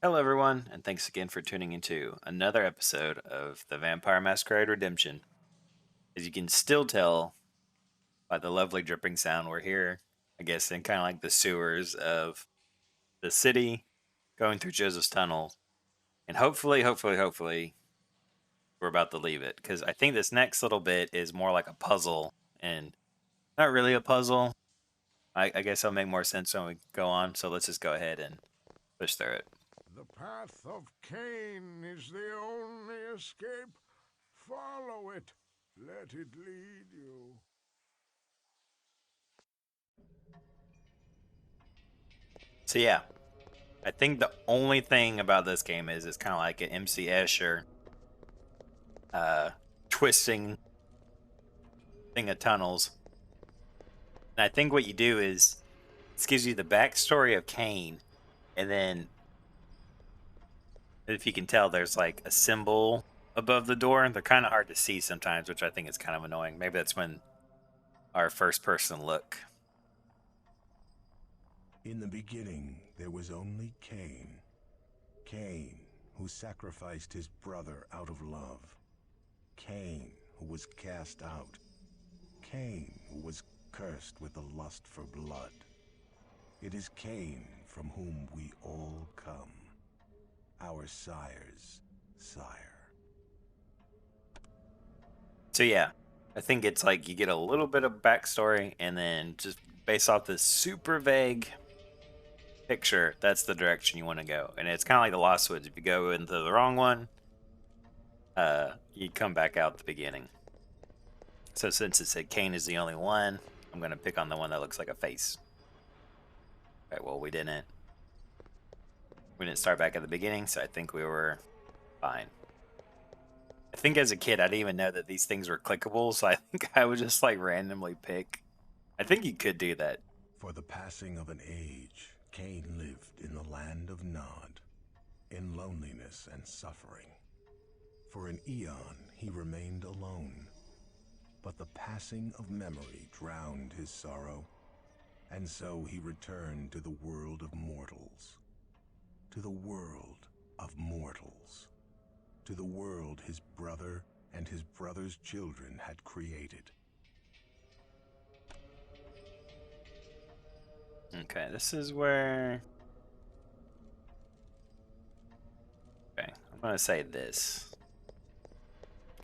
Hello, everyone, and thanks again for tuning into another episode of the Vampire Masquerade Redemption. As you can still tell by the lovely dripping sound, we're here, I guess, in kind of like the sewers of the city, going through Joseph's tunnel, and hopefully, we're about to leave it because I think this next little bit is more like a puzzle and not really a puzzle. I guess it'll make more sense when we go on, so let's just go ahead and push through it. The path of Cain is the only escape. Follow it. Let it lead you. So, yeah, I think the only thing about this game is it's kind of like an MC Escher uh, twisting thing of tunnels. And I think what you do is this gives you the backstory of Cain, and then if you can tell, there's like a symbol above the door. They're kind of hard to see sometimes, which I think is kind of annoying. Maybe that's when our first person look. In the beginning, there was only Cain. Cain, who sacrificed his brother out of love. Cain, who was cast out. Cain, who was cursed with the lust for blood. It is Cain from whom we all come. Our sire's sire. So yeah, I think it's like you get a little bit of backstory, and then just based off this super vague picture, that's the direction you want to go. And it's kind of like the Lost Woods. If you go into the wrong one, you come back out at the beginning. So since it said Cain is the only one, I'm going to pick on the one that looks like a face. Okay, well, we didn't start back at the beginning, so I think we were fine. I think as a kid, I didn't even know that these things were clickable, so I think I would just like randomly pick. I think you could do that. For the passing of an age, Cain lived in the land of Nod, in loneliness and suffering. For an eon, he remained alone. But the passing of memory drowned his sorrow, and so he returned to the world of mortals. To the world of mortals. To the world his brother and his brother's children had created. Okay, this is where. Okay, I'm going to say this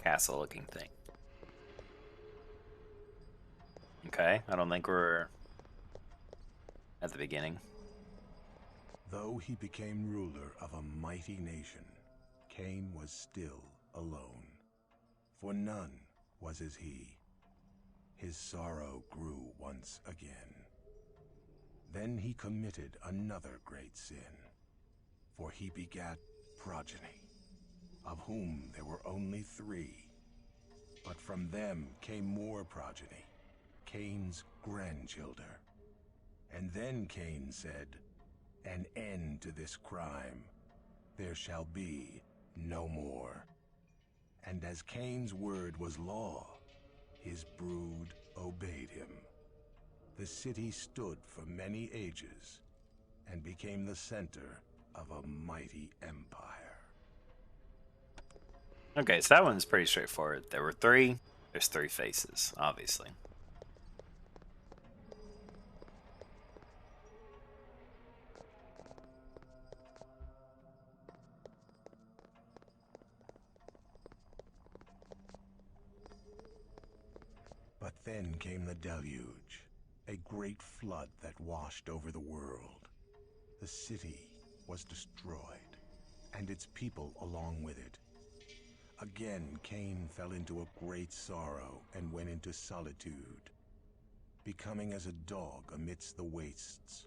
castle looking thing. Okay, I don't think we're at the beginning. Though he became ruler of a mighty nation, Cain was still alone, for none was as he. His sorrow grew once again. Then he committed another great sin, for he begat progeny, of whom there were only 3. But from them came more progeny, Cain's grandchildren. And then Cain said, "An end to this crime. There shall be no more." And as Cain's word was law, his brood obeyed him. The city stood for many ages and became the center of a mighty empire. Okay, so that one's pretty straightforward. There were 3. There's 3 faces, obviously. But then came the deluge, a great flood that washed over the world. The city was destroyed, and its people along with it. Again, Cain fell into a great sorrow and went into solitude, becoming as a dog amidst the wastes,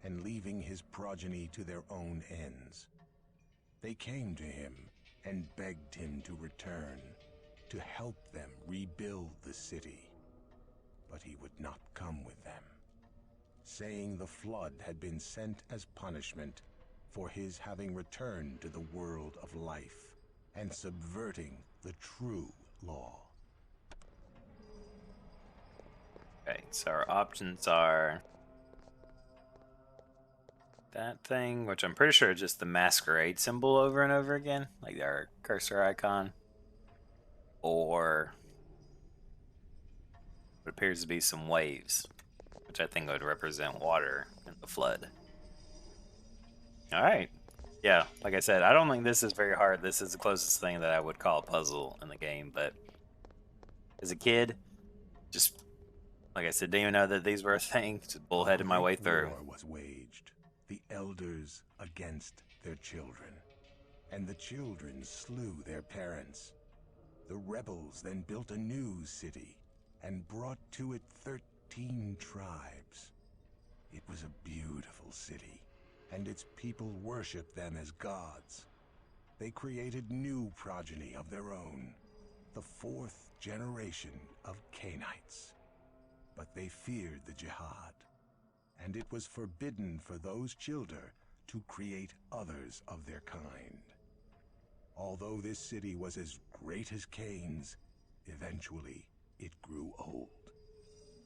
and leaving his progeny to their own ends. They came to him and begged him to return, to help them rebuild the city. But he would not come with them, saying the flood had been sent as punishment for his having returned to the world of life and subverting the true law. Okay, so our options are that thing, which I'm pretty sure is just the Masquerade symbol over and over again, like our cursor icon, or what appears to be some waves, which I think would represent water in the flood. All right. Yeah, like I said, I don't think this is very hard. This is the closest thing that I would call a puzzle in the game, but as a kid, just like I said, didn't even know that these were a thing. Just bullheaded my way through. War was waged, the elders against their children, and the children slew their parents. The rebels then built a new city and brought to it 13 tribes. It was a beautiful city, and its people worshipped them as gods. They created new progeny of their own, the fourth generation of Cainites. But they feared the jihad, and it was forbidden for those children to create others of their kind. Although this city was as great as Cain's, eventually it grew old.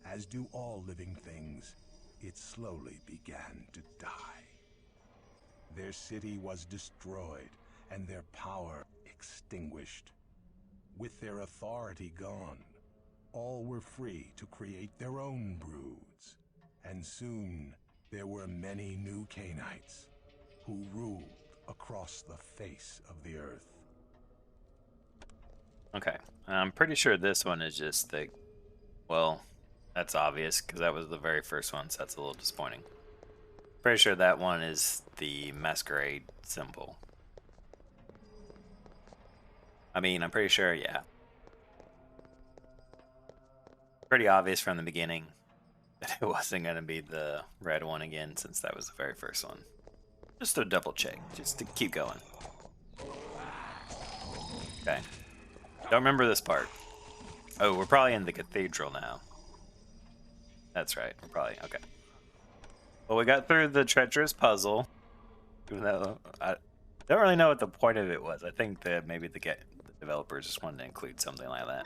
As do all living things, it slowly began to die. Their city was destroyed, and their power extinguished. With their authority gone, all were free to create their own broods, and soon there were many new Cainites who ruled across the face of the earth. Okay, I'm pretty sure this one is just the, well, that's obvious because that was the very first one, so that's a little disappointing. Pretty sure that one is the Masquerade symbol. I mean, I'm pretty sure, yeah. Pretty obvious from the beginning that it wasn't going to be the red one again since that was the very first one. Just to double check, just to keep going. Okay. Don't remember this part. Oh, we're probably in the cathedral now. That's right, we're probably, okay. Well, we got through the treacherous puzzle, even though I don't really know what the point of it was. I think that maybe the developers just wanted to include something like that.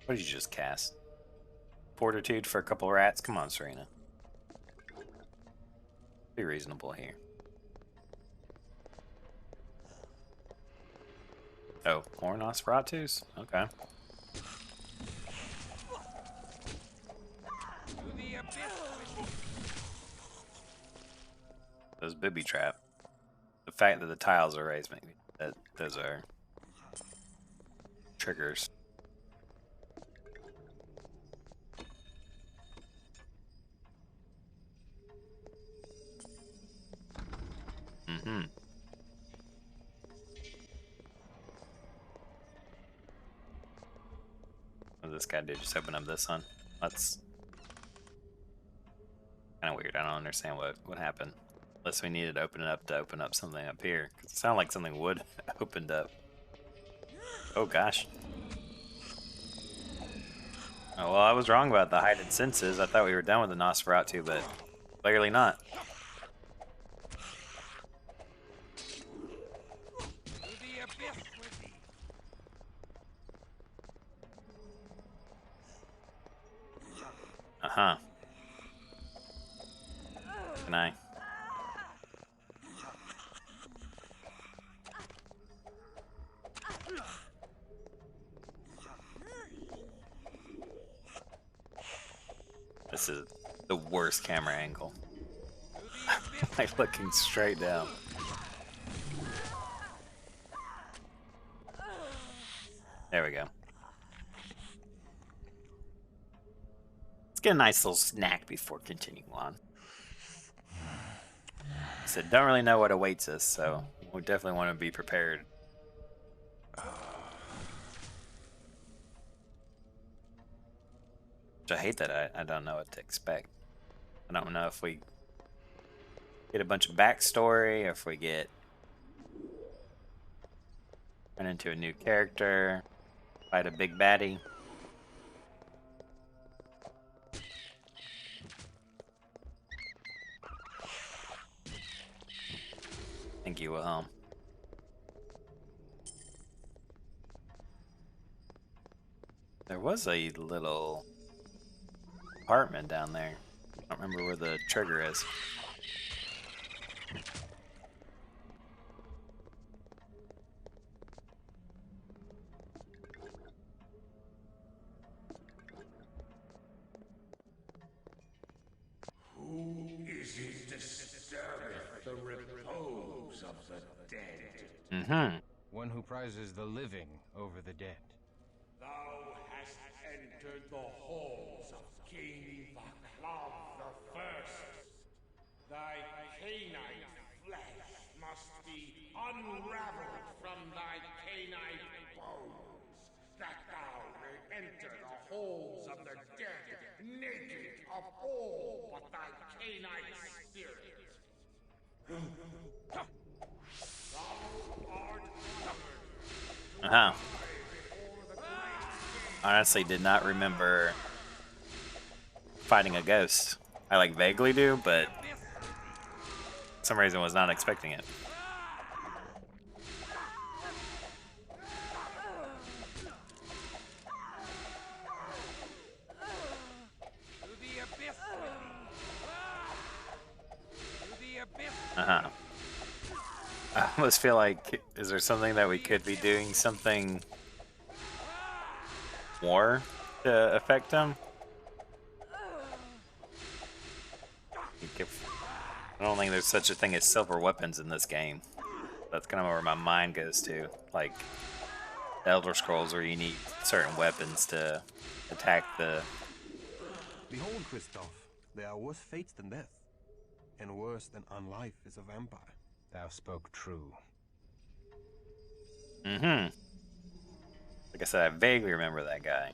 What did you just cast? Fortitude for a couple rats? Come on, Serena. Be reasonable here. Oh, more Nosferatus? Okay. Those booby trap. The fact that the tiles are raised, maybe. Those are triggers. Mm-hmm. What does this guy do? Just open up this one? That's kind of weird. I don't understand what happened. Unless we needed to open it up to open up something up here. Cause it sounded like something would opened up. Oh gosh. Oh, well, I was wrong about the heightened senses. I thought we were done with the Nosferatu, but clearly not. Uh-huh. Can I? This is the worst camera angle. Like looking straight down. There we go. Let's get a nice little snack before continuing on. I said, don't really know what awaits us, so we definitely want to be prepared. Which I hate that I don't know what to expect. I don't know if we get a bunch of backstory, or if we get run into a new character, fight a big baddie. Thank you, Wilhelm. There was a little apartment down there. I don't remember where the trigger is. Who is it disturbeth the repose of the dead? Mm-hmm. One who prizes the living over the dead. Thou hast entered the halls of King Vaclav the First. Thy canine flesh must be unraveled from thy canine bones, that thou may enter the halls of the dead, naked of all but thy canine spirit. Thou art honored. Uh-huh. Honestly, did not remember fighting a ghost. I like vaguely do, but for some reason was not expecting it. Uh-huh. I almost feel like, is there something that we could be doing something more to affect him? I don't think there's such a thing as silver weapons in this game. That's kind of where my mind goes to. Like the Elder Scrolls, where you need certain weapons to attack the... Behold, Christof, there are worse fates than death, and worse than unlife is a vampire. Thou spoke true. Mm-hmm. Like I said, I vaguely remember that guy.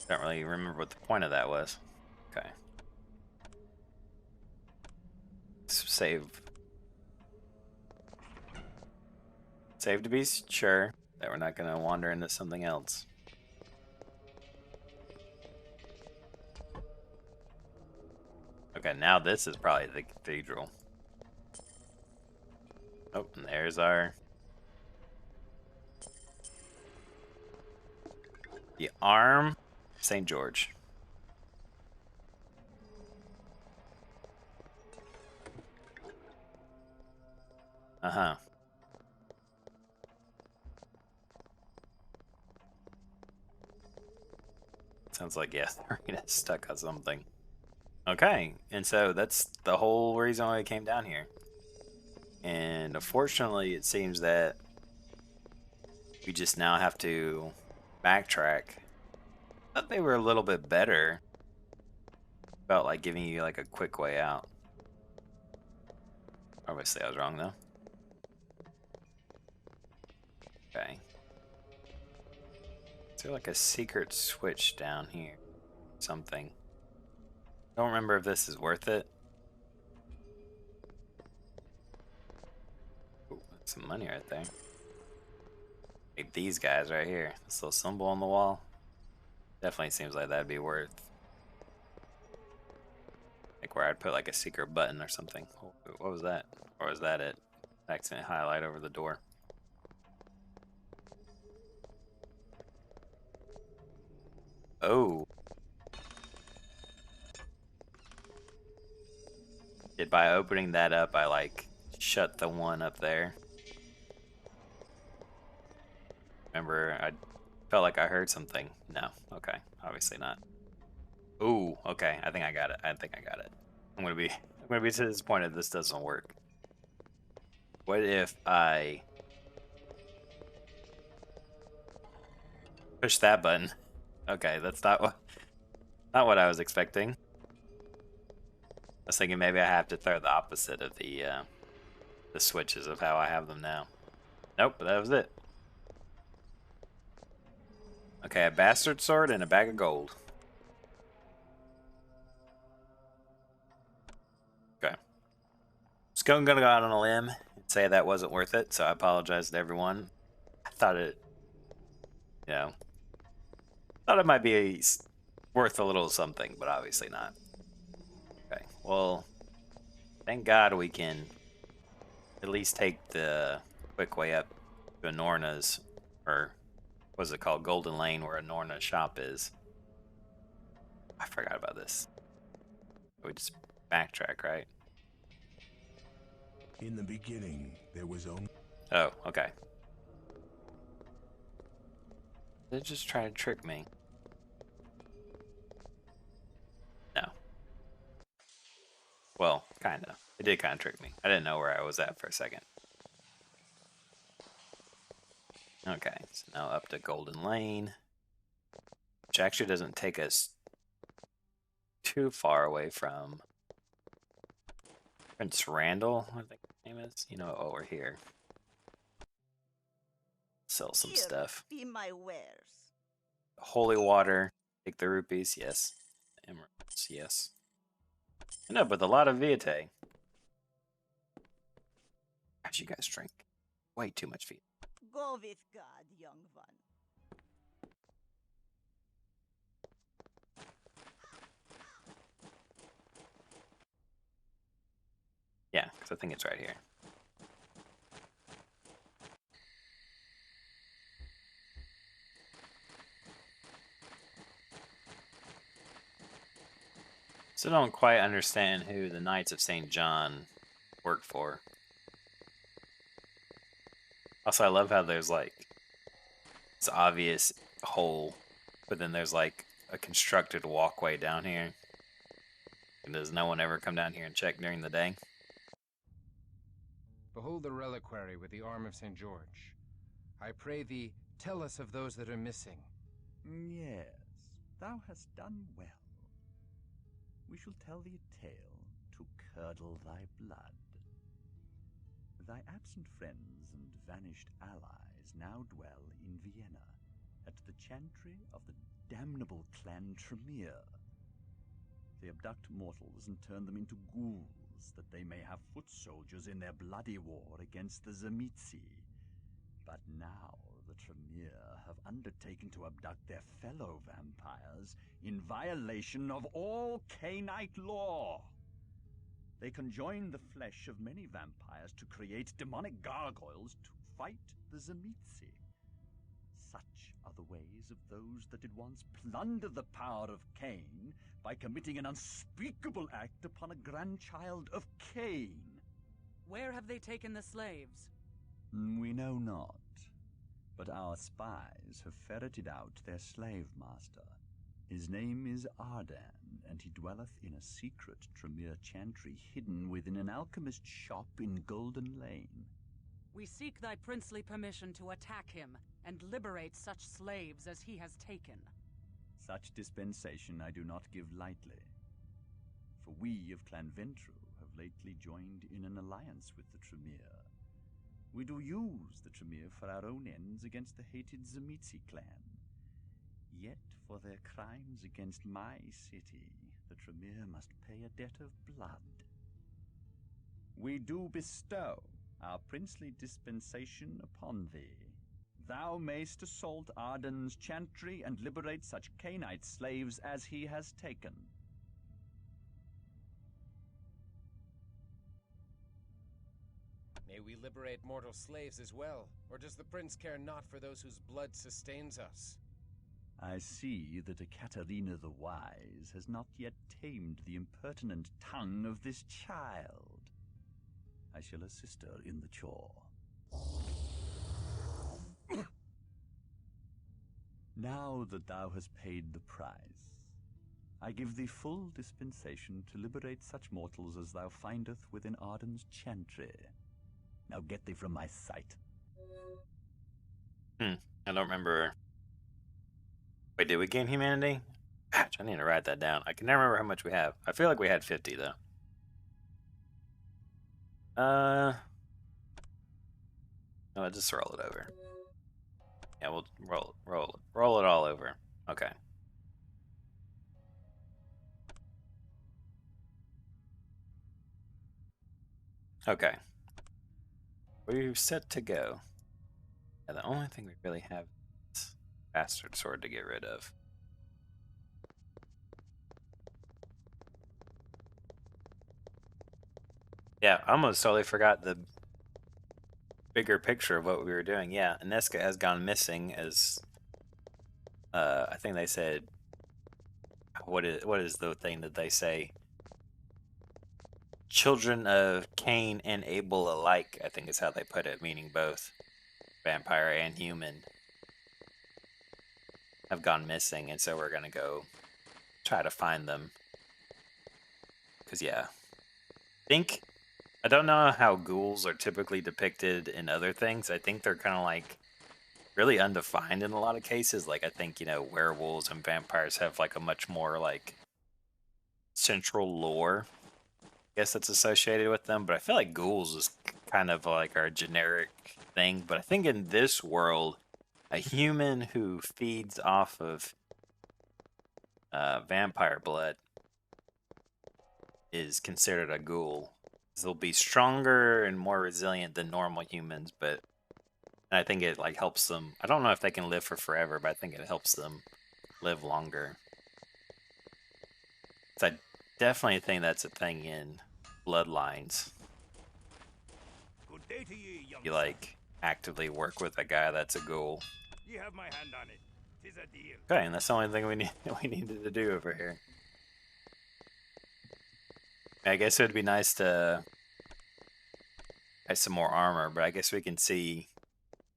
Don't really remember what the point of that was. Okay. Save. Save to be sure that we're not going to wander into something else. Okay, now this is probably the cathedral. Oh, and there's our... the arm, St. George. Uh-huh. Sounds like, yeah, they're gonna stuck on something. Okay, and so that's the whole reason why I came down here. And unfortunately, it seems that we just now have to backtrack. I thought they were a little bit better. Felt like giving you like a quick way out. Obviously, I was wrong though. Okay. Is there like a secret switch down here? Something. Don't remember if this is worth it. Ooh, that's some money right there. Like these guys right here. This little symbol on the wall. Definitely seems like that'd be worth. Like where I'd put like a secret button or something. What was that? Or was that it? Accident highlight over the door. Oh. Did by opening that up, I like shut the one up there. Remember, I felt like I heard something. No, okay, obviously not. Ooh, okay, I think I got it. I think I got it. I'm gonna be disappointed if this doesn't work. What if I push that button? Okay, that's not what I was expecting. I was thinking maybe I have to throw the opposite of the switches of how I have them now. Nope, that was it. Okay, a bastard sword and a bag of gold. Okay. Just gonna go out on a limb and say that wasn't worth it, so I apologize to everyone. I thought it, you know, thought it might be worth a little something, but obviously not. Okay, well, thank God we can at least take the quick way up to Norna's, or what's it called? Golden Lane, where Anorna's shop is. I forgot about this. We just backtrack, right? In the beginning, there was only... Oh, okay. They're just trying to trick me. No. Well, kinda. It did kind of trick me. I didn't know where I was at for a second. Okay, so now up to Golden Lane, which actually doesn't take us too far away from Prince Randall, I think his name is. You know, over here. Sell some Here stuff. be my wares. Holy water. Take the rupees, yes. Emeralds, yes. And up with a lot of Viate. Gosh, you guys drink way too much Viate. Go with God, young one. Yeah, because I think it's right here. Still don't quite understand who the Knights of St. John work for. Also, I love how there's like this obvious hole, but then there's like a constructed walkway down here. And does no one ever come down here and check during the day? Behold the reliquary with the arm of St. George. I pray thee, tell us of those that are missing. Yes, thou hast done well. We shall tell thee a tale to curdle thy blood. Thy absent friends and vanished allies now dwell in Vienna, at the chantry of the damnable clan Tremere. They abduct mortals and turn them into ghouls, that they may have foot soldiers in their bloody war against the Zamitzi. But now the Tremere have undertaken to abduct their fellow vampires in violation of all Cainite law. They conjoin the flesh of many vampires to create demonic gargoyles to fight the Zamitzi. Such are the ways of those that did once plunder the power of Cain by committing an unspeakable act upon a grandchild of Cain. Where have they taken the slaves? We know not, but our spies have ferreted out their slave master. His name is Ardan, and he dwelleth in a secret Tremere chantry hidden within an alchemist's shop in Golden Lane. We seek thy princely permission to attack him and liberate such slaves as he has taken. Such dispensation I do not give lightly, for we of Clan Ventru have lately joined in an alliance with the Tremere. We do use the Tremere for our own ends against the hated Zamitzi clan. Yet for their crimes against my city, the Tremere must pay a debt of blood. We do bestow our princely dispensation upon thee. Thou mayst assault Arden's chantry and liberate such Cainite slaves as he has taken. May we liberate mortal slaves as well, or does the prince care not for those whose blood sustains us? I see that Ekaterina the Wise has not yet tamed the impertinent tongue of this child. I shall assist her in the chore. Now that thou hast paid the price, I give thee full dispensation to liberate such mortals as thou findeth within Arden's chantry. Now get thee from my sight. I don't remember. Wait, did we gain humanity? Gosh, I need to write that down. I can never remember how much we have. I feel like we had 50 though. No, just roll it over. Yeah, we'll roll it all over. Okay. Okay. We're set to go. Yeah, the only thing we really have is bastard sword to get rid of. Yeah, I almost totally forgot the bigger picture of what we were doing. Yeah, Aneska has gone missing as I think they said, what is the thing that they say? Children of Cain and Abel alike, I think is how they put it, meaning both vampire and human have gone missing, and so we're gonna go try to find them. Cause yeah, I don't know how ghouls are typically depicted in other things. I think they're kind of like really undefined in a lot of cases. Like I think, werewolves and vampires have like a much more like central lore, I guess, that's associated with them. But I feel like ghouls is kind of like our generic thing. But I think in this world, a human who feeds off of vampire blood is considered a ghoul. They'll be stronger and more resilient than normal humans, but I think it like helps them. I don't know if they can live for forever, but I think it helps them live longer. So I definitely think that's a thing in Bloodlines. Good day to ye, young You like actively work with a guy that's a ghoul. You have my hand on it. 'Tis a deal. Okay, and that's the only thing we needed to do over here. I guess it would be nice to have some more armor, but I guess we can see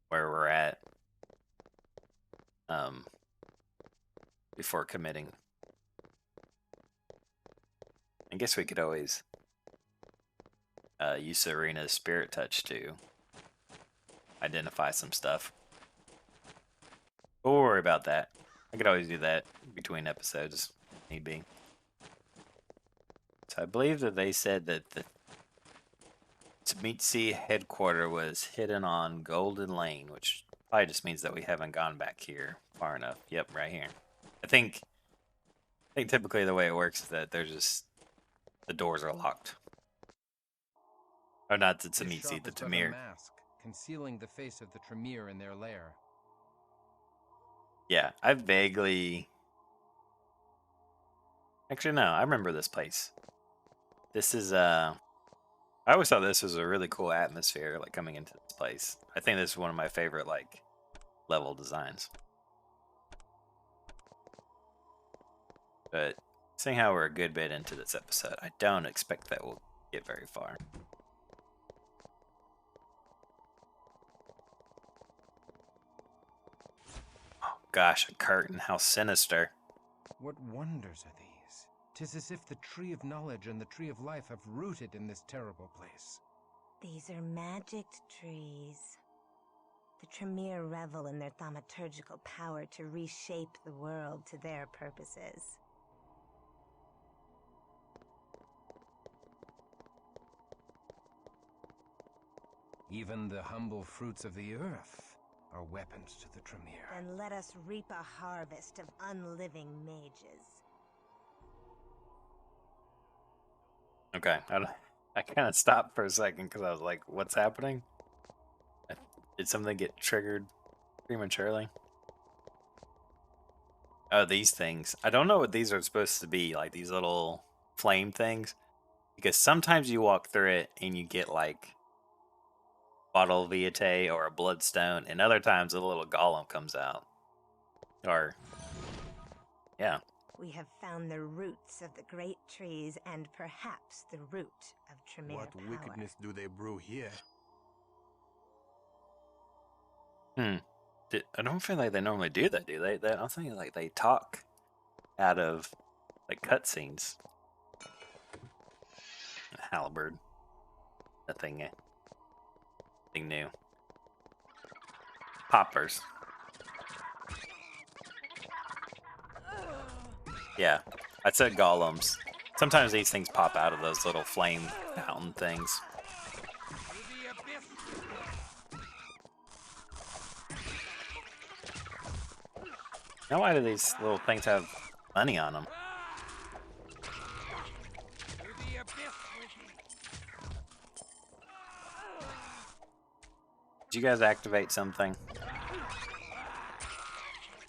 where we're at before committing. I guess we could always use Serena's spirit touch to identify some stuff. But we'll worry about that. I could always do that between episodes, if need be. So I believe that they said that the Tzimisce headquarters was hidden on Golden Lane, which probably just means that we haven't gone back here far enough. Yep, right here. I think typically the way it works is that the doors are locked. Or not the This Tzimisce, shop the is but a Tamir. mask, concealing the face of the Tremere in their lair. Yeah, I vaguely... Actually, no, I remember this place. This is, I always thought this was a really cool atmosphere, like, coming into this place. I think this is one of my favorite, like, level designs. But, seeing how we're a good bit into this episode, I don't expect that we'll get very far. Oh, gosh, a curtain, how sinister. What wonders are these? 'Tis as if the Tree of Knowledge and the Tree of Life have rooted in this terrible place. These are magicked trees. The Tremere revel in their thaumaturgical power to reshape the world to their purposes. Even the humble fruits of the earth are weapons to the Tremere. Then let us reap a harvest of unliving mages. Okay, I kind of stopped for a second because I was like, what's happening? Did something get triggered prematurely? Oh, these things. I don't know what these are supposed to be, like these little flame things. Because sometimes you walk through it and you get like bottle vitae or a bloodstone, and other times a little golem comes out. Or, yeah. We have found the roots of the great trees and perhaps the root of Tremere What power. wickedness do they brew here? I don't feel like they normally do that, do they? I don't think like they talk out of like cutscenes. Halberd. Nothing new. Poppers. Yeah, I said golems. Sometimes these things pop out of those little flame fountain things. Now why do these little things have money on them? Did you guys activate something?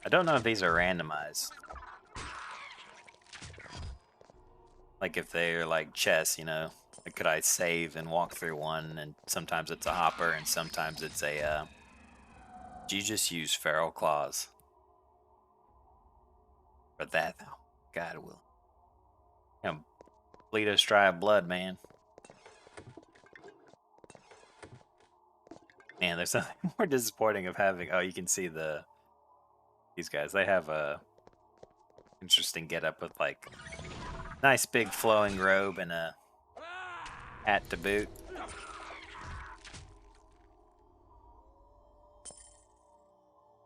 I don't know if these are randomized. Like if they're like chess, like could I save and walk through one, and sometimes it's a hopper and sometimes it's a, do you just use feral claws? For that, though. God will. Gonna bleed us dry of blood, man. Man, there's nothing more disappointing of having. Oh, you can see these guys. They have a interesting getup with like nice big flowing robe and a hat to boot.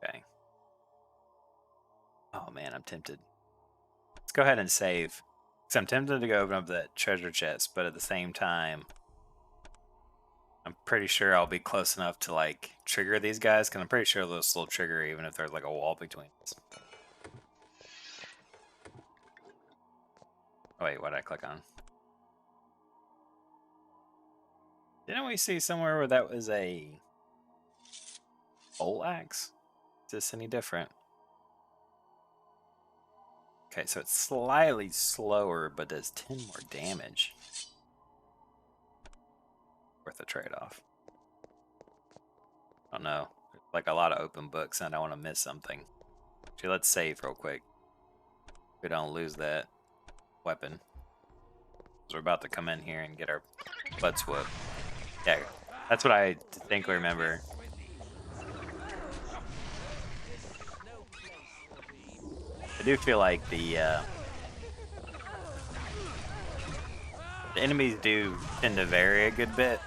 Okay. Oh man, I'm tempted. Let's go ahead and save. Because I'm tempted to go open up that treasure chest, but at the same time, I'm pretty sure I'll be close enough to like trigger these guys, because I'm pretty sure they'll still trigger even if there's like a wall between us. Oh wait, what did I click on? Didn't we see somewhere where that was a pole axe? Is this any different? Okay, so it's slightly slower, but does 10 more damage. Worth a trade-off. I don't know. Like a lot of open books, and I don't want to miss something. Actually, let's save real quick. We don't lose that weapon. We're about to come in here and get our butts whooped. Yeah, that's what I distinctly remember. I do feel like the enemies do tend to vary a good bit.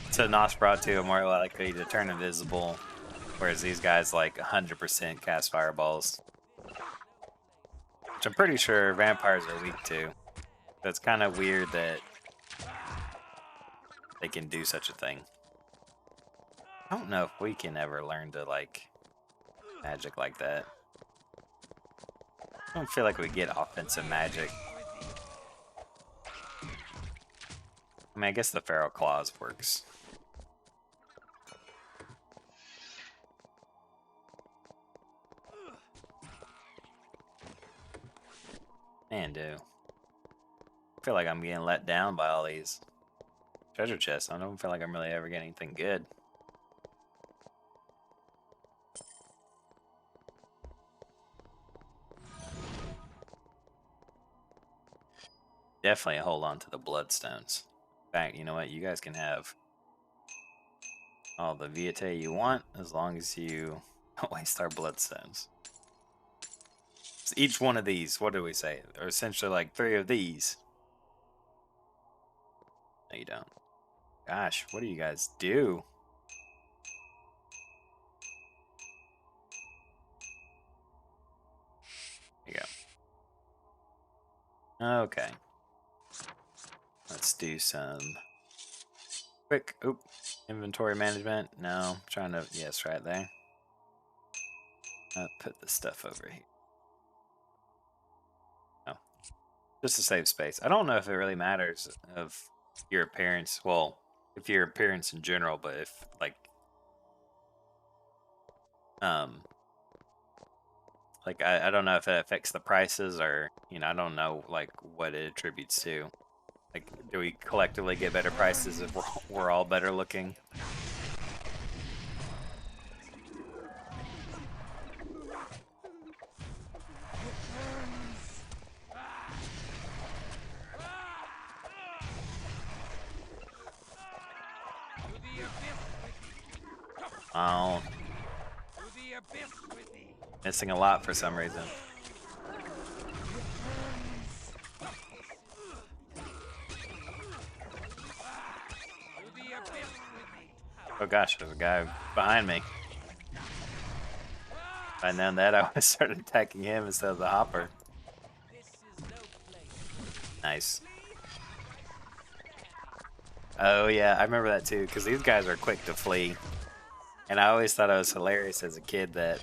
So Nosferatu are more likely to turn invisible, whereas these guys like 100% cast fireballs. Which I'm pretty sure vampires are weak to. So it's kind of weird that they can do such a thing. I don't know if we can ever learn to like magic like that. I don't feel like we get offensive magic. I mean, I guess the Feral Claws works. Man, dude. I feel like I'm getting let down by all these treasure chests. I don't feel like I'm really ever getting anything good. Definitely hold on to the bloodstones. In fact, you know what? You guys can have all the Vitae you want as long as you don't waste our bloodstones. So each one of these, what do we say? Are essentially like 3 of these. No, you don't. Gosh, what do you guys do? There you go. Okay. Let's do some quick inventory management. No, I'm trying to, yes, right there. Put the stuff over here. Oh, just to save space. I don't know if it really matters of your appearance. Well, if your appearance in general, but if like I don't know if it affects the prices or, you know, I don't know like what it attributes to. Like, do we collectively get better prices if we're all better looking? Oh. Missing a lot for some reason. Oh gosh, there's a guy behind me. If I'd known that, I would have started attacking him instead of the hopper. Nice. Oh yeah, I remember that too, because these guys are quick to flee. And I always thought it was hilarious as a kid that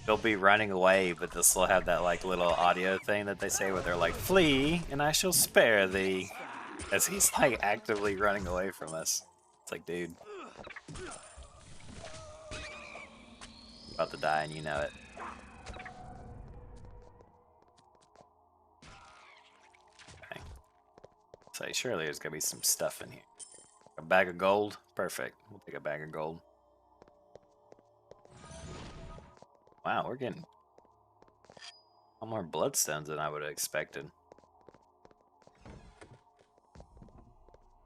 they'll be running away, but they'll still have that like little audio thing that they say where they're like, "Flee, and I shall spare thee," as he's like actively running away from us. It's like, dude, about to die, and you know it. Okay. So surely there's gonna be some stuff in here. A bag of gold, perfect. We'll take a bag of gold. Wow, we're getting a lot more bloodstones than I would have expected.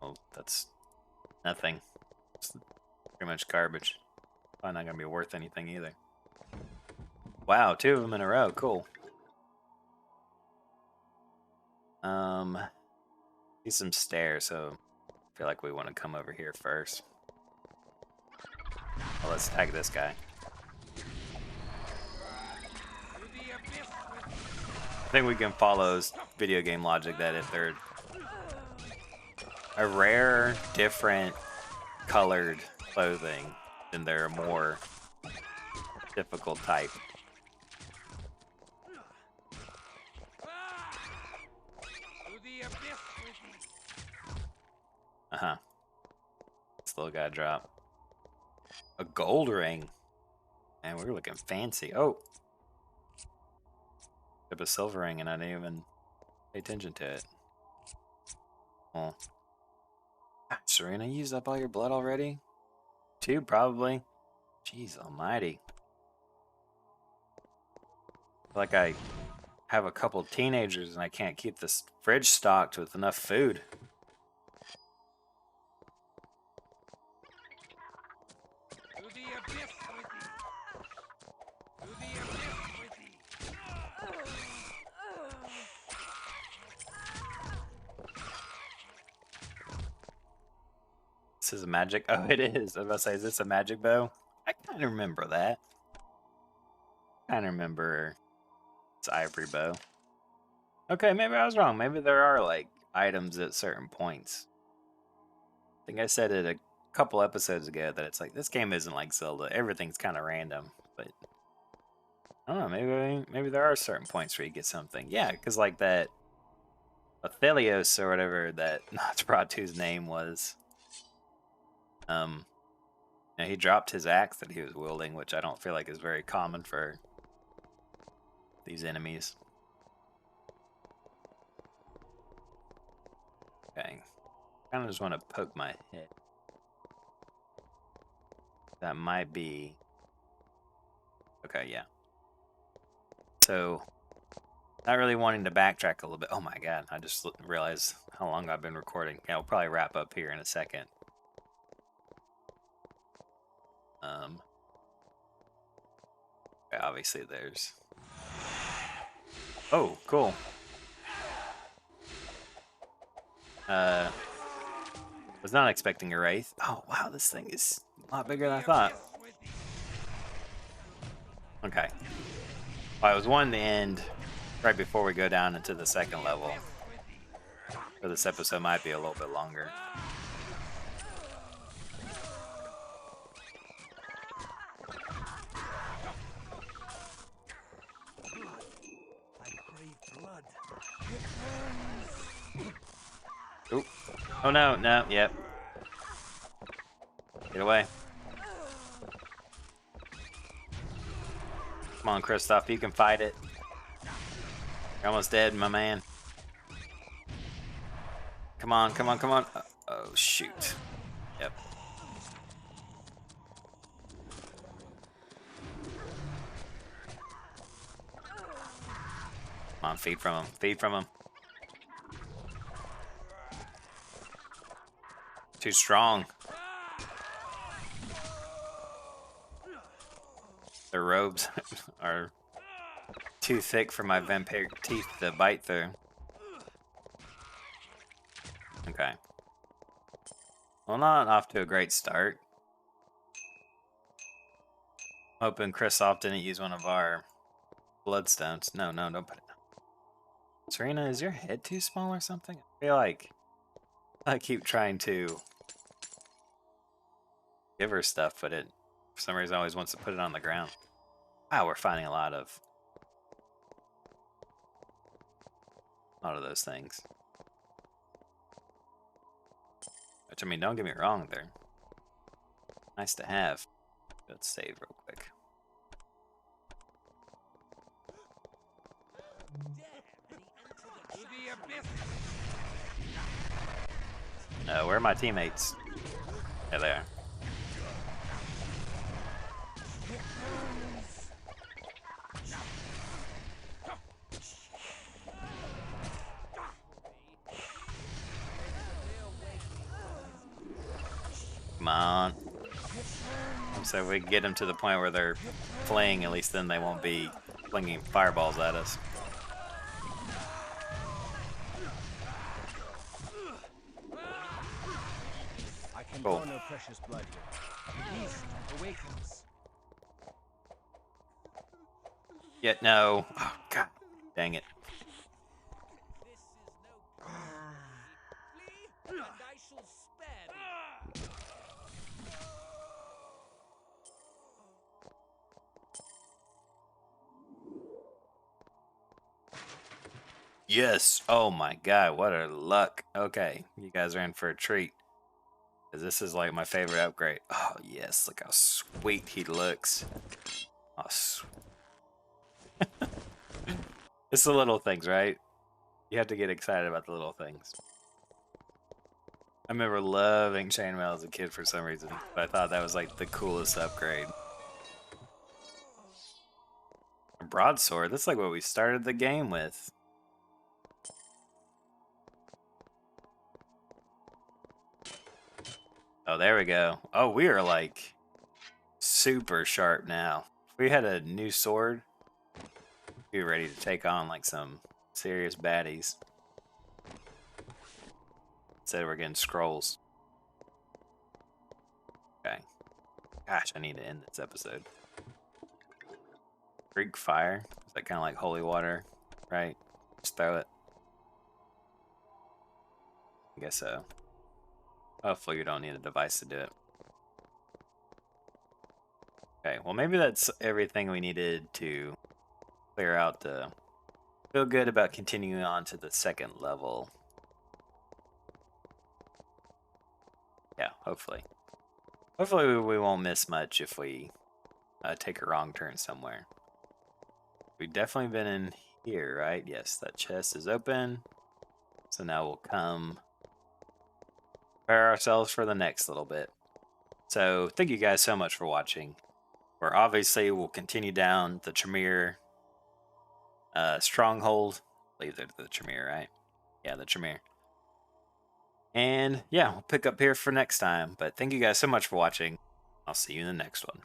Oh, that's nothing. It's pretty much garbage. Probably not gonna be worth anything either. Wow, 2 of them in a row. Cool. See some stairs, so I feel like we want to come over here first. Well, let's tag this guy. I think we can follow video game logic that if they're a rare, different colored clothing, then they're a more difficult type. Uh-huh. This little guy drop. A gold ring. Man, we're looking fancy. Oh. Up a silver ring and I didn't even pay attention to it. Oh. Serena, you used up all your blood already? 2, probably. Jeez almighty. I feel like I have a couple teenagers and I can't keep this fridge stocked with enough food. This is a magic. Oh, it is. I was about to say, is this a magic bow? I kind of remember that. Kind of remember it's ivory bow. Okay, maybe I was wrong. Maybe there are like items at certain points. I think I said it a couple episodes ago that it's like this game isn't like Zelda. Everything's kind of random, but I don't know. Maybe there are certain points where you get something. Yeah, because like that Athelios or whatever that Nosferatu's name was. Now he dropped his axe that he was wielding, which I don't feel like is very common for these enemies. Okay. Kind of just want to poke my head. That might be... Okay, yeah. So, not really wanting to backtrack a little bit. Oh my god, I just realized how long I've been recording. Yeah, we'll probably wrap up here in a second. Okay, obviously there's... Oh, cool. Was not expecting a wraith. Oh, wow, this thing is a lot bigger than I thought. Okay. Well, I was wanting to end right before we go down into the second level. So this episode might be a little bit longer. Oop. Oh no, no, yep. Get away. Come on, Christof, you can fight it. You're almost dead, my man. Come on, come on, come on. Oh, shoot. Yep. Come on, feed from him. Feed from him. Too strong. Their robes are too thick for my vampire teeth to bite through. Okay. Well, not off to a great start. Hoping Christof didn't use one of our bloodstones. No, no, don't put it down. Serena, is your head too small or something? I feel like I keep trying to give her stuff, but it, for some reason, always wants to put it on the ground. Wow, we're finding a lot of those things. Which, I mean, don't get me wrong, they're nice to have. Let's save real quick. Where are my teammates? There they are. Come on. So if we can get them to the point where they're fleeing, at least then they won't be flinging fireballs at us. I can Cool. draw no precious blood here. The beast awakens. Yet no. Oh, God. Dang it. Yes. Oh my God. What a luck. Okay. You guys are in for a treat. Because this is like my favorite upgrade. Oh, yes. Look how sweet he looks. Oh, it's the little things, right? You have to get excited about the little things. I remember loving chainmail as a kid for some reason. But I thought that was like the coolest upgrade. A broadsword. That's like what we started the game with. Oh, there we go. Oh, we are like super sharp now. If we had a new sword, we'd be ready to take on like some serious baddies. Instead, we're getting scrolls. Okay. Gosh, I need to end this episode. Greek fire? Is that kind of like holy water? Right? Just throw it. I guess so. Hopefully you don't need a device to do it. Okay, well maybe that's everything we needed to clear out to feel good about continuing on to the second level. Yeah, hopefully. Hopefully we won't miss much if we take a wrong turn somewhere. We've definitely been in here, right? Yes, that chest is open. So now we'll come prepare ourselves for the next little bit. So thank you guys so much for watching. We're obviously will continue down the Tremere stronghold. I believe they're the Tremere, right? Yeah, the Tremere. And yeah, we'll pick up here for next time. But thank you guys so much for watching. I'll see you in the next one.